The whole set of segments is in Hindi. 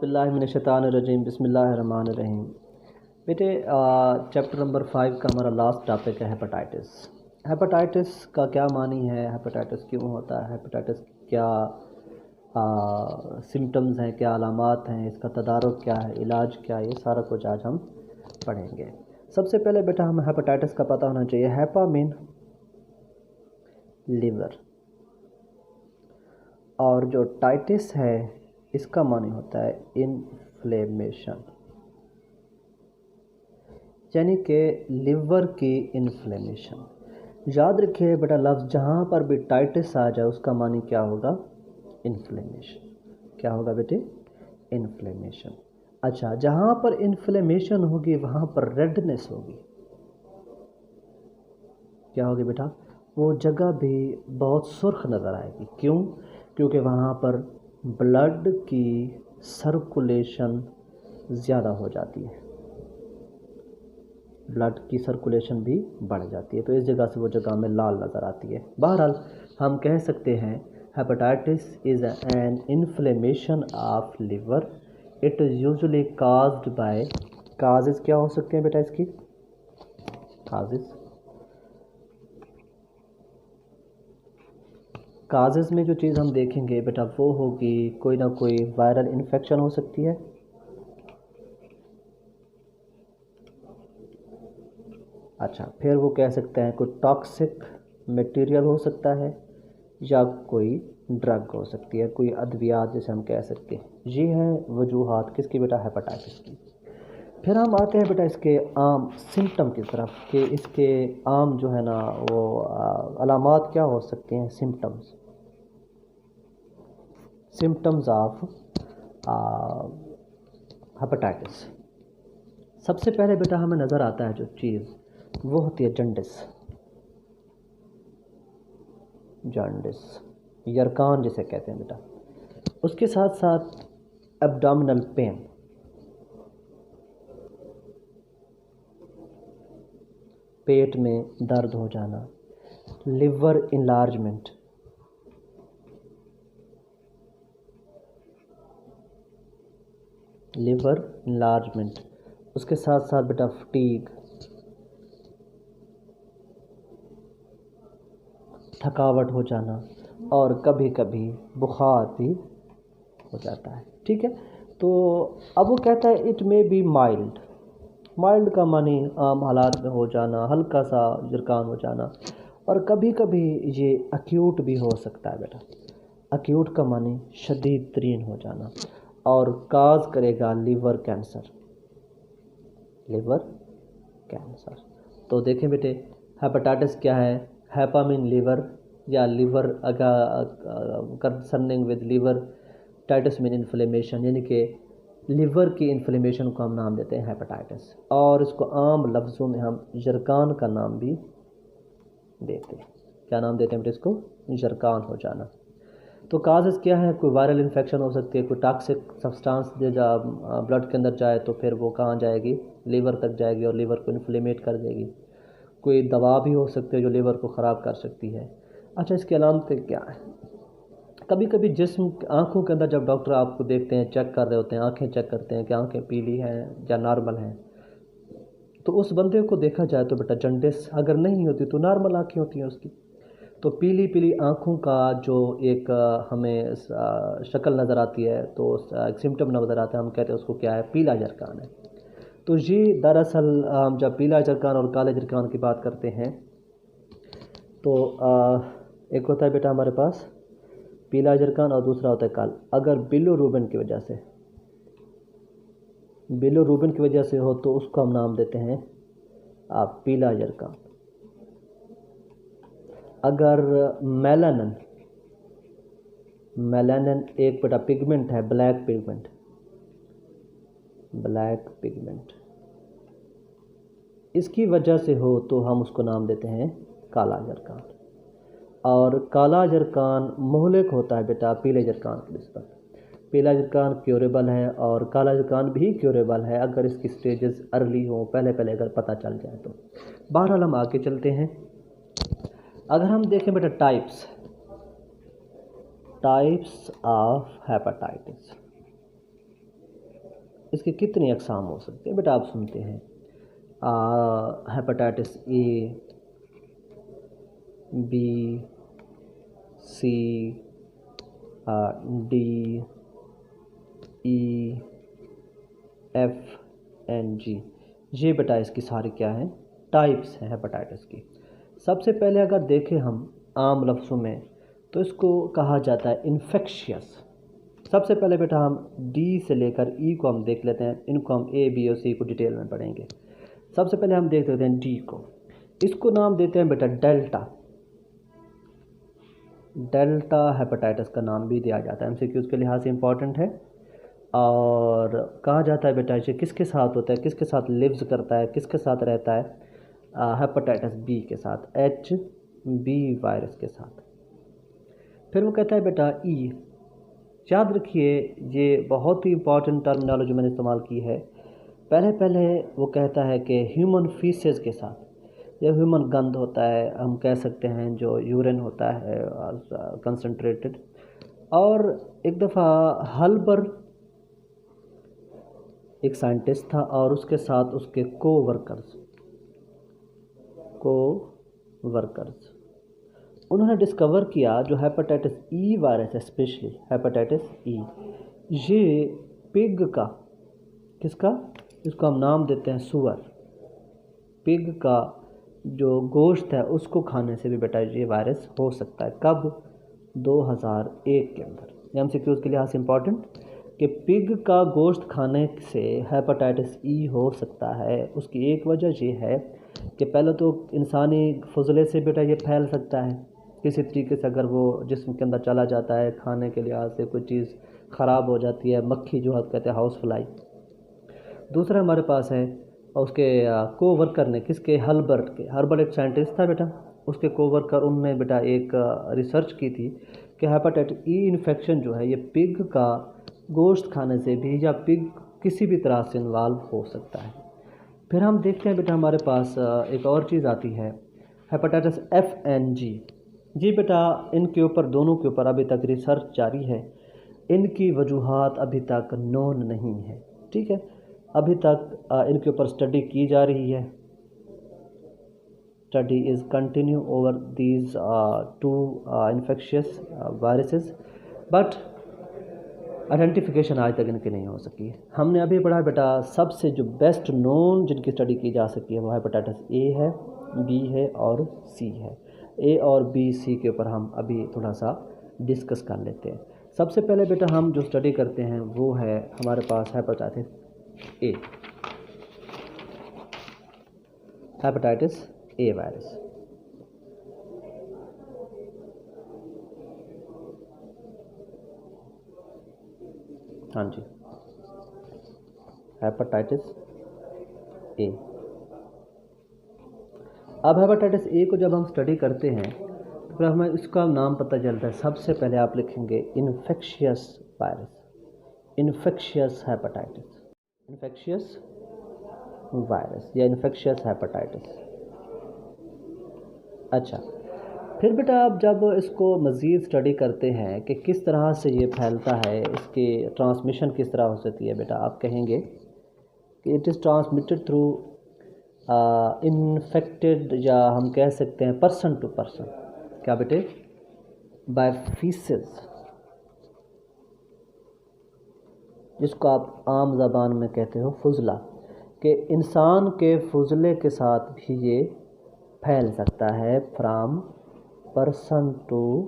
औज़ुबिल्लाहिमिनश्शैतानिर्रजीम बिस्मिल्लाहिर्रहमानिर्रहीम। बेटे चैप्टर नंबर 5 का हमारा लास्ट टॉपिक है हेपेटाइटिस। हेपेटाइटिस का क्या मानी है, हेपेटाइटिस क्यों होता है, हेपेटाइटिस क्या सिम्टम्स हैं, क्या अलामात हैं, इसका तदारुक क्या है, इलाज क्या है, ये सारा कुछ आज हम पढ़ेंगे। सबसे पहले बेटा हमें हेपेटाइटिस का पता होना चाहिए। हेपा मीन लीवर, और जो टाइटिस है इसका मानी होता है इन्फ्लेमेशन, यानी कि लीवर की इन्फ्लेमेशन। याद रखिए बेटा, लफ्ज़ जहाँ पर भी टाइटिस आ जाए उसका मानी क्या होगा, इन्फ्लेमेशन। क्या होगा बेटे, इन्फ्लेमेशन। अच्छा, जहाँ पर इन्फ्लेमेशन होगी वहाँ पर रेडनेस होगी। क्या होगी बेटा, वो जगह भी बहुत सुर्ख नज़र आएगी। क्यों? क्योंकि वहाँ पर ब्लड की सर्कुलेशन ज़्यादा हो जाती है, ब्लड की सर्कुलेशन भी बढ़ जाती है, तो इस जगह से वो जगह में लाल नज़र आती है। बहरहाल हम कह सकते हैं hepatitis is an inflammation of liver. It is usually caused by, causes क्या हो सकते हैं बेटा इसकी, काजेज़ में जो चीज़ हम देखेंगे बेटा वो होगी कोई ना कोई वायरल इन्फेक्शन हो सकती है, अच्छा, फिर वो कह सकते हैं कोई टॉक्सिक मटेरियल हो सकता है, या कोई ड्रग हो सकती है, कोई अद्वियात जिसे हम कह सकते हैं। ये हैं वजूहात किसकी बेटा, हेपेटाइटिस की। फिर हम आते हैं बेटा इसके आम सिम्टम की तरफ, कि इसके आम जो है ना वो अलामात क्या हो सकती हैं, सिम्टम्स ऑफ हेपेटाइटिस। सबसे पहले बेटा हमें नज़र आता है जो चीज़ वो होती है जॉन्डिस, यरकान जिसे कहते हैं बेटा। उसके साथ साथ एब्डोमिनल पेन, पेट में दर्द हो जाना, लिवर इनलार्जमेंट, उसके साथ साथ बेटा फटीग, थकावट हो जाना, और कभी कभी बुखार भी हो जाता है। ठीक है, तो अब वो कहता है इट मे बी माइल्ड का मानी आम हालात में हो जाना, हल्का सा जरकान हो जाना, और कभी कभी ये अक्यूट भी हो सकता है बेटा। अक्यूट का मानी शदीद तरीन हो जाना, और काज करेगा लिवर कैंसर। तो देखें बेटे, हेपेटाइटिस क्या है, हेपा मीन लीवर, या liver concerning with liver, titis mean inflammation, यानी कि लिवर की इन्फ्लेमेशन को हम नाम देते हैं हेपेटाइटिस, और इसको आम लफ्ज़ों में हम जरकान का नाम भी देते हैं। क्या नाम देते हैं बेटे इसको, जरकान हो जाना। तो काजेज़ क्या है, कोई वायरल इन्फेक्शन हो सकती है, कोई टॉक्सिक सब्सटेंस ब्लड के अंदर जाए तो फिर वो कहाँ जाएगी, लीवर तक जाएगी और लीवर को इन्फ्लेमेट कर देगी। कोई दवा भी हो सकती है जो लीवर को ख़राब कर सकती है। अच्छा, इसकी अलामतें क्या है, कभी कभी जिस्म आँखों के अंदर जब डॉक्टर आपको देखते हैं, चेक कर रहे होते हैं, आँखें चेक करते हैं कि आँखें पीली हैं या नॉर्मल हैं, तो उस बंदे को देखा जाए तो बेटा जॉन्डिस अगर नहीं होती तो नॉर्मल आँखें होती हैं उसकी, तो पीली पीली आँखों का जो एक हमें शक्ल नज़र आती है, तो एक सिम्टम नज़र आता है, हम कहते हैं उसको क्या है, पीला जरकान है। तो ये दरअसल हम जब पीला जरकान और काले जरकान की बात करते हैं तो एक होता है बेटा हमारे पास पीला जरकान और दूसरा होता है काल। अगर बिलोरूबिन की वजह से हो तो उसको हम नाम देते हैं आप पीला जरकान। अगर मेलानिन एक बेटा पिगमेंट है, ब्लैक पिगमेंट, इसकी वजह से हो तो हम उसको नाम देते हैं काला जरकान। और काला जरकान मुहलिक होता है बेटा पीले जरकान की निस्बत। पीला जरकान क्योरेबल है और काला जरकान भी क्योरेबल है अगर इसकी स्टेजेस अर्ली हो, पहले अगर पता चल जाए तो। बहरहाल हम आगे चलते हैं। अगर हम देखें बेटा टाइप्स ऑफ हेपेटाइटिस, इसकी कितनी अक़साम हो सकती है बेटा, आप सुनते हैं hepatitis A, B, C, D, E, F and G. ये बेटा इसकी सारी क्या है, टाइप्स हैं हेपेटाइटिस की। सबसे पहले अगर देखें हम आम लफ्ज़ों में तो इसको कहा जाता है इन्फेक्शियस। सबसे पहले बेटा हम डी से लेकर ई को हम देख लेते हैं, इनको हम ए बी और सी को डिटेल में पढ़ेंगे। सबसे पहले हम देख लेते हैं डी को, इसको नाम देते हैं बेटा डेल्टा। डेल्टा हेपेटाइटिस का नाम भी दिया जाता है, एमसीक्यूज़ के लिहाज से इम्पॉर्टेंट है। और कहा जाता है बेटा ये किसके साथ होता है, किसके साथ लिव्स करता है, किसके साथ रहता है, हेपेटाइटिस बी के साथ, एच बी वायरस के साथ। फिर वो कहता है बेटा ई, याद रखिए ये बहुत ही इंपॉर्टेंट टर्मिनोलॉजी मैंने इस्तेमाल की है। पहले वो कहता है कि ह्यूमन फीसेस के साथ, या ह्यूमन गंद होता है, हम कह सकते हैं जो यूरिन होता है कंसनट्रेटेड। और एक दफ़ा हल्बर एक साइंटिस्ट था और उसके साथ उसके को वर्कर्स उन्होंने डिस्कवर किया जो हेपेटाइटिस ई वायरस है, स्पेशली हेपेटाइटिस ई, ये पिग का, किसका, इसको हम नाम देते हैं सुअर, पिग का जो गोश्त है उसको खाने से भी बेटा ये वायरस हो सकता है। कब, 2001 के अंदर। एमसीक्यूज़ के लिहाज से इम्पॉर्टेंट कि पिग का गोश्त खाने से हेपेटाइटिस ई हो सकता है। उसकी एक वजह ये है कि पहले तो इंसानी फजले से बेटा ये फैल सकता है किसी तरीके से, अगर वो जिस्म के अंदर चला जाता है, खाने के लिहाज से कोई चीज़ ख़राब हो जाती है, मक्खी जो कहते हैं हाउस फ्लाई। दूसरा हमारे पास है उसके को वर्कर ने, किसके, हर्बर्ट एक साइंटिस्ट था बेटा, उसके को वर्कर, उनने बेटा एक रिसर्च की थी कि हेपेटाइटिस ई इन्फेक्शन जो है ये पिग का गोश्त खाने से भी या पिग किसी भी तरह से इन्वॉल्व हो सकता है। फिर हम देखते हैं बेटा हमारे पास एक और चीज़ आती है हेपेटाइटिस एफ एंड जी। जी बेटा इनके ऊपर, दोनों के ऊपर अभी तक रिसर्च जारी है, इनकी वजूहात अभी तक नोन नहीं है, ठीक है। अभी तक इनके ऊपर स्टडी की जा रही है, study is continue over these two infectious viruses, but identification आज तक इनकी नहीं हो सकी है। हमने अभी पढ़ा बेटा सबसे जो बेस्ट नोन जिनकी स्टडी की जा सकी है वो हेपेटाइटिस ए है, बी है और सी है। ए और बी सी के ऊपर हम अभी थोड़ा सा डिस्कस कर लेते हैं। सबसे पहले बेटा हम जो स्टडी करते हैं वो है हमारे पास hepatitis A, hepatitis A virus. हाँ जी, हेपेटाइटिस ए। अब हेपेटाइटिस ए को जब हम स्टडी करते हैं तो फिर हमें इसका नाम पता चलता है। सबसे पहले आप लिखेंगे infectious virus, infectious hepatitis, infectious virus या इन्फेक्शियस हेपेटाइटिस। अच्छा, फिर बेटा आप जब इसको मज़ीद स्टडी करते हैं कि किस तरह से ये फैलता है, इसकी ट्रांसमिशन किस तरह हो सकती है, बेटा आप कहेंगे कि it is transmitted through infected, या हम कह सकते हैं पर्सन टू पर्सन, क्या बेटे, बाय फीसेस, जिसको आप आम ज़बान में कहते हो फुजला, कि इंसान के फुजले के साथ भी ये फैल सकता है फ्राम पर्सन टू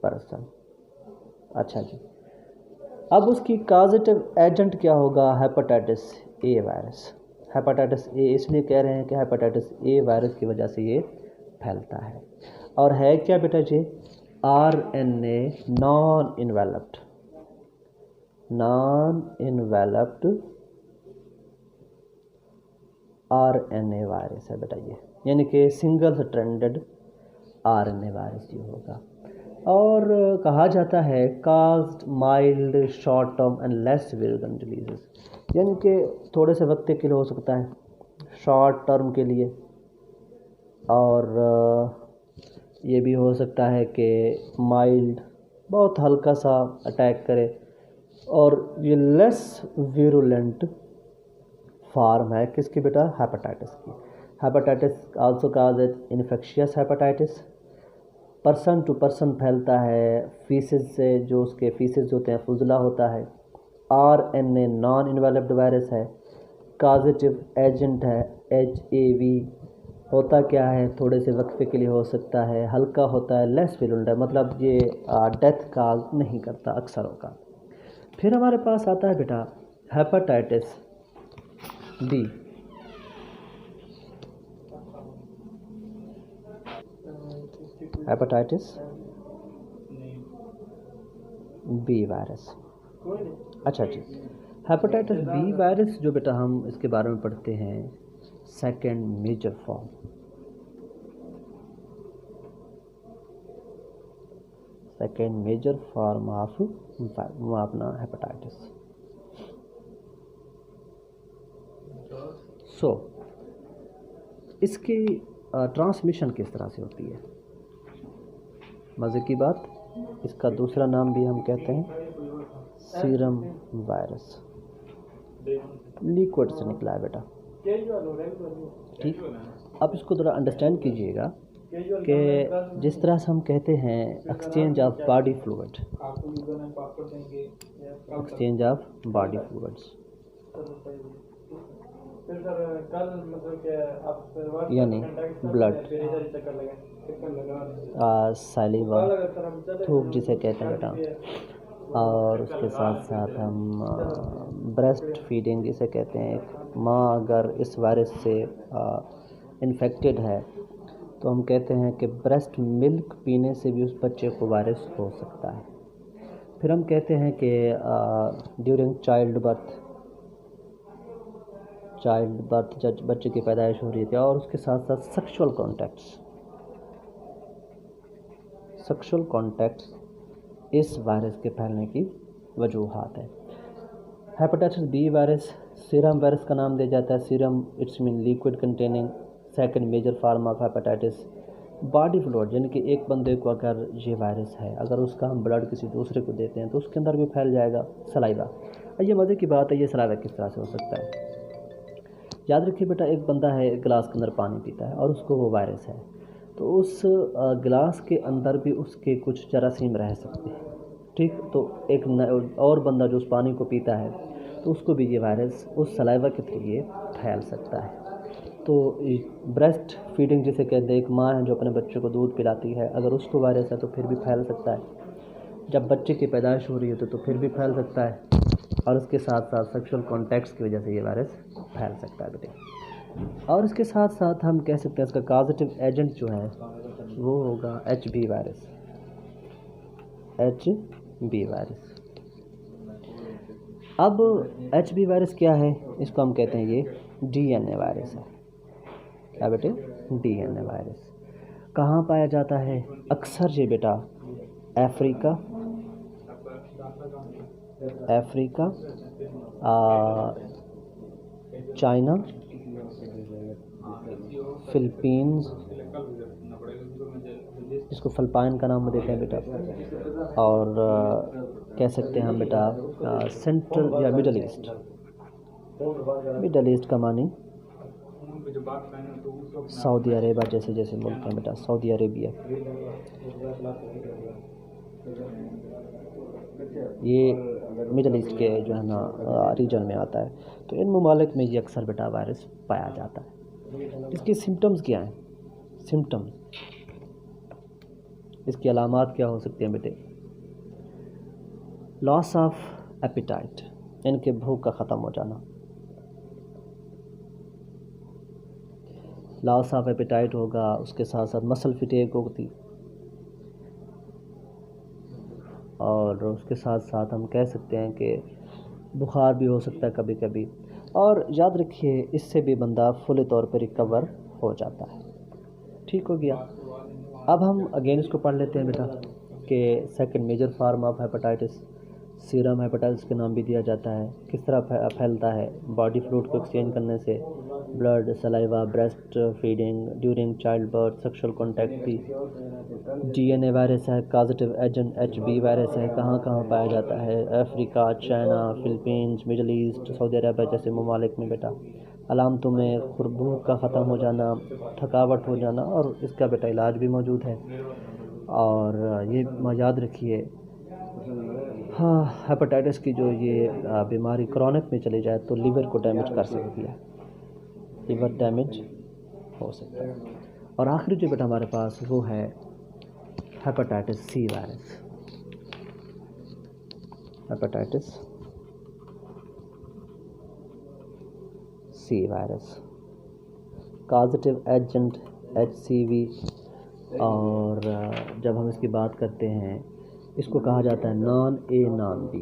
पर्सन। अच्छा जी, अब उसकी काजेटिव एजेंट क्या होगा, hepatitis A virus. Hepatitis A इसलिए कह रहे हैं कि हेपेटाइटिस ए वायरस की वजह से ये फैलता है। और है क्या बेटा जी, RNA non enveloped RNA virus है बेटा ये, यानी कि सिंगल स्ट्रैंडेड RNA वायरस ये होगा। और कहा जाता है caused mild short term and less virulent disease, यानी कि थोड़े से वक्त के लिए हो सकता है, शॉर्ट टर्म के लिए, और ये भी हो सकता है कि माइल्ड, बहुत हल्का सा अटैक करे, और ये लेस वीरुलेंट फार्म है किसकी बेटा, हेपेटाइटिस की। Hepatitis also cause it infectious hepatitis, person to person फैलता है, फीसेस से, जो उसके फीसेस होते हैं फुजला होता है। RNA नॉन इन्वेलप्ड वायरस है, काजेटिव एजेंट है HAV। होता क्या है, थोड़े से वक्फे के लिए हो सकता है, हल्का होता है, लेस विरुलेंट है, मतलब ये डेथ काज नहीं करता अक्सर होगा। फिर हमारे पास आता है बेटा hepatitis B. Hepatitis B virus. अच्छा जी, हेपेटाइटिस बी वायरस जो बेटा हम इसके बारे में पढ़ते हैं, second major form, second major form of अपना हेपेटाइटिस। सो इसकी ट्रांसमिशन किस तरह से होती है, मज़े की बात, इसका दूसरा नाम भी हम कहते हैं सीरम वायरस। लिक्विड से निकला है बेटा, ठीक। अब इसको थोड़ा अंडरस्टैंड कीजिएगा कि जिस तरह से हम कहते हैं exchange of body fluid, exchange of body fluids, यानी ब्लड, सालिवा, थूक जिसे कहते हैं बेटा, और उसके साथ साथ हम ब्रेस्ट फीडिंग जिसे कहते हैं, माँ अगर इस वायरस से इन्फेक्टेड है तो हम कहते हैं कि ब्रेस्ट मिल्क पीने से भी उस बच्चे को वायरस हो सकता है। फिर हम कहते हैं कि ड्यूरिंग चाइल्ड बर्थ जब बच्चे की पैदाइश हो रही थी, और उसके साथ साथ सेक्सुअल कॉन्टैक्ट्स इस वायरस के फैलने की वजूहात है। Hepatitis B virus serum virus का नाम दिया जाता है। Serum it's mean liquid containing second major form of hepatitis. Body fluid, यानी कि एक बंदे को अगर ये वायरस है, अगर उसका हम ब्लड किसी दूसरे को देते हैं तो उसके अंदर भी फैल जाएगा। सलाइवा, ये मज़े की बात है, ये सलाइवा किस तरह से हो सकता है। याद रखिए बेटा, एक बंदा है, एक गिलास के अंदर पानी पीता है और उसको वो वायरस है, तो उस गिलास के अंदर भी उसके कुछ जरासीम रह सकते हैं, ठीक। तो एक और बंदा जो उस पानी को पीता है तो उसको भी ये वायरस उस सलाइवा के जरिए फैल सकता है। तो ब्रेस्ट फीडिंग जिसे कहते हैं, एक माँ है जो अपने बच्चे को दूध पिलाती है, अगर उसको वायरस है तो फिर भी फैल सकता है। जब बच्चे की पैदाइश हो रही है तो फिर भी फैल सकता है, और उसके साथ साथ सेक्सुअल कॉन्टैक्ट्स की वजह से ये वायरस फैल सकता है बेटे। और इसके साथ साथ हम कह सकते हैं इसका कॉजेटिव एजेंट जो है वो होगा HB वायरस। HB virus. अब HB वायरस क्या है, इसको हम कहते हैं ये DNA वायरस है। क्या बेटे, DNA वायरस। कहाँ पाया जाता है, अक्सर ये बेटा अफ्रीका, चाइना, फिलीपींस, इसको फिलिपाइन का नाम देते हैं बेटा, और कह सकते हैं हम बेटा सेंट्रल या मिडल ईस्ट का मानी सऊदी अरेबिया जैसे मुल्क हैं बेटा, सऊदी अरेबिया, ये मिडल ईस्ट के जो है ना रीजन में आता है। तो इन ममालिक में ये अक्सर बेटा वायरस पाया जाता है। इसके सिम्टम्स क्या हैं, सिम्टम्स, इसकी अलामात क्या हो सकती हैं बेटे। लॉस ऑफ एपिटाइट, इनके भूख का ख़त्म हो जाना, लॉस ऑफ एपिटाइट होगा, उसके साथ साथ मसल फिटेक होती, और उसके साथ साथ हम कह सकते हैं कि बुखार भी हो सकता है कभी कभी। और याद रखिए इससे भी बंदा फुल तौर पर रिकवर हो जाता है, ठीक हो गया। अब हम अगेन इसको पढ़ लेते हैं बेटा कि second major form of hepatitis serum hepatitis के नाम भी दिया जाता है। किस तरह फैलता है, बॉडी फ्लूइड को एक्सचेंज करने से, blood, saliva, breast feeding, during child birth, sexual contact भी। DNA वायरस है, कॉजेटिव एजेंट HB वायरस है, कहाँ कहाँ पाया जाता है? Africa, China, Philippines, Middle East, Saudi Arab जैसे ममालिक में बेटा। अलामतों में भूख का ख़त्म हो जाना, थकावट हो जाना, और इसका बेटा इलाज भी मौजूद है। और ये याद रखिए, हाँ, हेपेटाइटिस की जो ये बीमारी क्रॉनिक में चली जाए तो लिवर को डैमेज कर सकती है, लिवर डैमेज हो सकता है। और आखिरी जो बेटा हमारे पास वो है hepatitis C virus. Hepatitis C virus, causative agent HCV। और जब हम इसकी बात करते हैं, इसको कहा जाता है non A non B,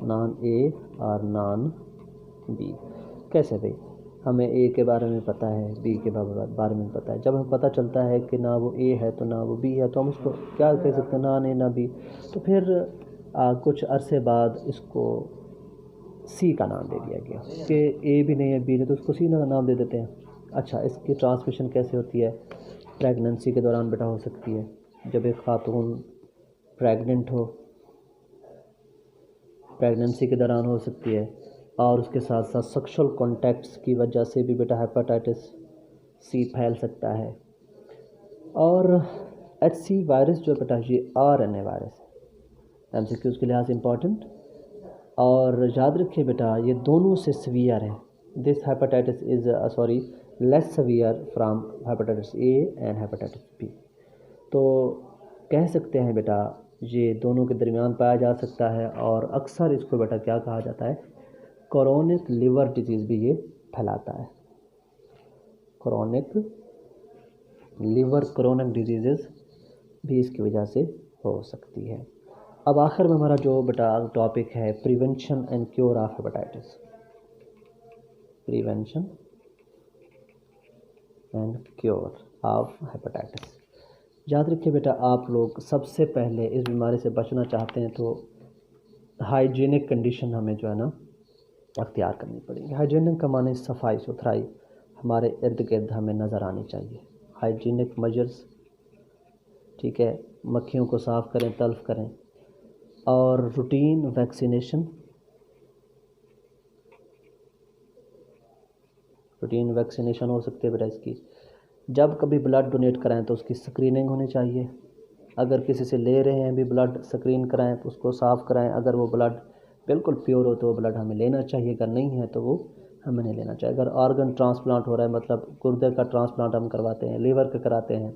non A और नॉन B। कैसे भाई? हमें A के बारे में पता है, B के बारे में पता है। जब हमें पता चलता है कि ना वो A है तो ना वो B है, तो हम उसको क्या कह सकते हैं? नॉन A ना B। तो फिर कुछ अरसे बाद इसको C का नाम दे दिया गया कि A भी नहीं है B नहीं, तो उसको C का नाम दे देते हैं। अच्छा, इसकी ट्रांसमिशन कैसे होती है? प्रेगनेंसी के दौरान बेटा हो सकती है, जब एक खातून प्रेग्नेंट हो, प्रेगनेंसी के दौरान हो सकती है। और उसके साथ साथ सेक्सुअल कॉन्टैक्ट्स की वजह से भी बेटा हेपेटाइटिस C फैल सकता है। और HC वायरस जो बेटा ये RNA वायरस है, MCQ के लिहाज से इम्पॉर्टेंट। और याद रखिए बेटा, ये दोनों से सीवियर है। This hepatitis is less severe from hepatitis A and hepatitis B। तो कह सकते हैं बेटा ये दोनों के दरमियान पाया जा सकता है। और अक्सर इसको बेटा क्या कहा जाता है? क्रोनिक लिवर डिजीज़ भी ये फैलाता है। क्रोनिक डिजीज़ भी इसकी वजह से हो सकती है। अब आखिर में हमारा जो बेटा टॉपिक है, prevention and cure of hepatitis. Prevention and cure of hepatitis. याद रखिए बेटा, आप लोग सबसे पहले इस बीमारी से बचना चाहते हैं तो हाइजीनिक कंडीशन हमें जो है ना अख्तियार करनी पड़ेगी। हाइजीनिक का माने सफाई सुथराई हमारे इर्द गिर्द हमें नज़र आनी चाहिए। हाइजीनिक मेजर्स, ठीक है, मक्खियों को साफ़ करें, तल्फ करें। और रूटीन वैक्सीनेशन हो सकती है बेटा इसकी। जब कभी ब्लड डोनेट कराएं तो उसकी स्क्रीनिंग होनी चाहिए। अगर किसी से ले रहे हैं भी ब्लड, स्क्रीन कराएं, तो उसको साफ़ कराएं। अगर वो ब्लड बिल्कुल प्योर हो तो वो ब्लड हमें लेना चाहिए, अगर नहीं है तो वो हमें नहीं लेना चाहिए। अगर ऑर्गन ट्रांसप्लांट हो रहा है, मतलब गुर्दे का ट्रांसप्लांट हम करवाते हैं, लीवर का कराते हैं,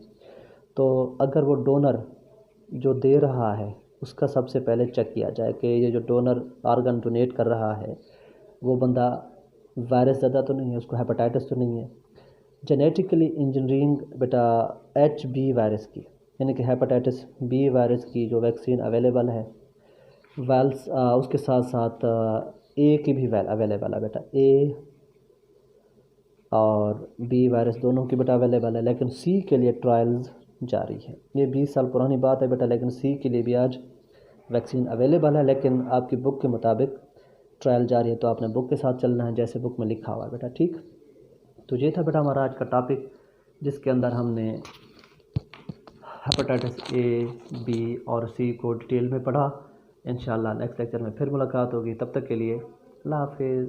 तो अगर वो डोनर जो दे रहा है उसका सबसे पहले चेक किया जाए कि ये जो डोनर ऑर्गन डोनेट कर रहा है वो बंदा वायरस ज़्यादा तो नहीं है, उसको हेपेटाइटिस तो नहीं है। जेनेटिकली इंजीनियरिंग बेटा HB वायरस की, यानी कि हेपेटाइटिस B वायरस की जो वैक्सीन अवेलेबल है, उसके साथ साथ A की भी अवेलेबल है बेटा। A और B वायरस दोनों की बेटा अवेलेबल है, लेकिन C के लिए ट्रायल्स जारी है। ये 20 साल पुरानी बात है बेटा, लेकिन C के लिए भी आज वैक्सीन अवेलेबल है, लेकिन आपकी बुक के मुताबिक ट्रायल जारी है। तो आपने बुक के साथ चलना है जैसे बुक में लिखा हुआ है बेटा, ठीक। तो ये था बेटा हमारा आज का टॉपिक, जिसके अंदर हमने हेपेटाइटिस A, B और C को डिटेल में पढ़ा। इंशाल्लाह नेक्स्ट लेक्चर में फिर मुलाकात होगी। तब तक के लिए अल्लाह हाफिज़।